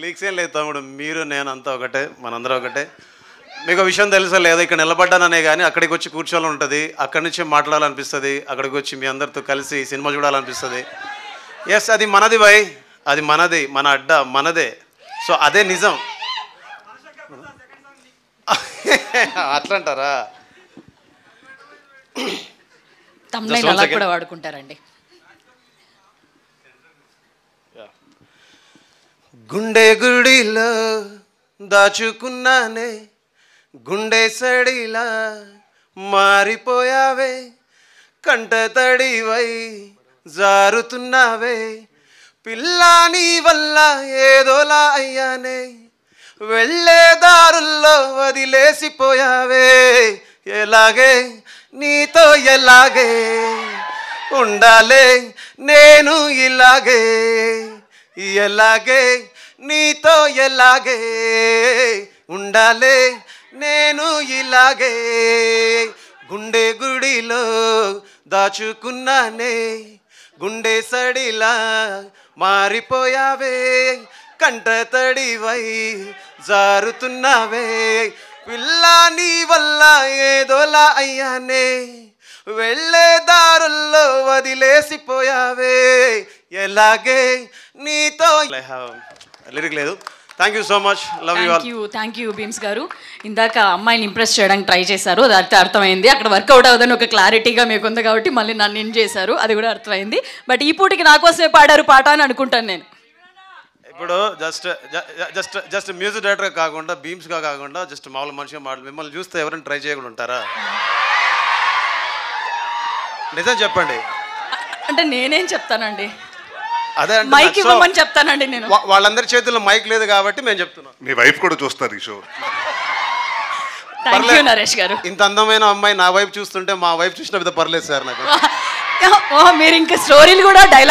Leaks ఏం లేదు తమ్ముడు, మీరు నేను అంతా ఒకటే, మనందరం ఒకటే. మీకు విషయం తెలుసా లేదా, ఇక్కడ నిలబడ్డాననే కానీ అక్కడికి వచ్చి కూర్చోవాలని ఉంటుంది, అక్కడి నుంచి మాట్లాడాలనిపిస్తుంది, అక్కడికి వచ్చి మీ అందరితో కలిసి సినిమా చూడాలనిపిస్తుంది. ఎస్, అది మనది భయ్, అది మనది, మన అడ్డ మనదే. సో అదే నిజం. అట్లా అంటారా? తమ్ముళ్ళు అలా కూడా వాడుకుంటారండి. గుండె గుడిలో దాచుకున్నానే, గుండె సడిలా మారిపోయావే, కంట తడివై జారుతున్నావే, పిల్లాని వల్ల ఏదోలా అయ్యానే, వెళ్ళే దారుల్లో వదిలేసిపోయావే, ఎలాగే నీతో ఎలాగే ఉండాలే నేను ఇలాగే, ఎలాగే నీతో ఎలాగే ఉండాలే నేను ఇలాగే, గుండె గుడిలో దాచుకున్నానే, గుండె సడిలా మారిపోయావే, కంట తడివై జారుతున్నావే, పిల్లా నీ వల్ల ఏదోలా అయ్యానే, వెళ్ళే దారుల్లో వదిలేసిపోయావే, ఎలాగే నీతో. లిరిక్ లేదు. Thank you so much, love you all. Thank you Bheems గారు. ఇందాక అమ్మాయిని ఇంప్రెస్ చేయడానికి ట్రై చేశారు, అది అర్థమైంది. అక్కడ వర్కౌట్ అవుదని ఒక క్లారిటీగా మీకు ఉంది కాబట్టి మళ్ళీ నన్ను ఇన్ చేశారు, అది కూడా అర్థమైంది. బట్ ఈ పూటకి నా కోసమే పాడారు పాట అని అనుకుంటాను నేను. ఇప్పుడు జస్ట్ మ్యూజిక్ డైరెక్టర్గా కాకుండా, బీమ్స్గా కాకుండా, జస్ట్ మామూలు మనిషిగా మిమ్మల్ని చూస్తే ఎవరైనా ట్రై చేయకుండా ఉంటారా? నిజం చెప్పండి. అంటే నేనేం చెప్తానండి, అదే మైక్ ఇవ్వమని చెప్తానండి నేను. వాళ్ళందరి చేతుల్లో మైక్ లేదు కాబట్టి మేము చెప్తున్నాం. మీ వైఫ్ కూడా చూస్తారు ఈ షో. థ్యాంక్ యూ నరేష్ గారు. ఇంత అందమైన అమ్మాయి నా వైపు చూస్తుంటే మా వైపు చూసిన విధంగా పర్లేదు సార్ నాకు. మీరు ఇంకా స్టోరీలు కూడా డైలాగ్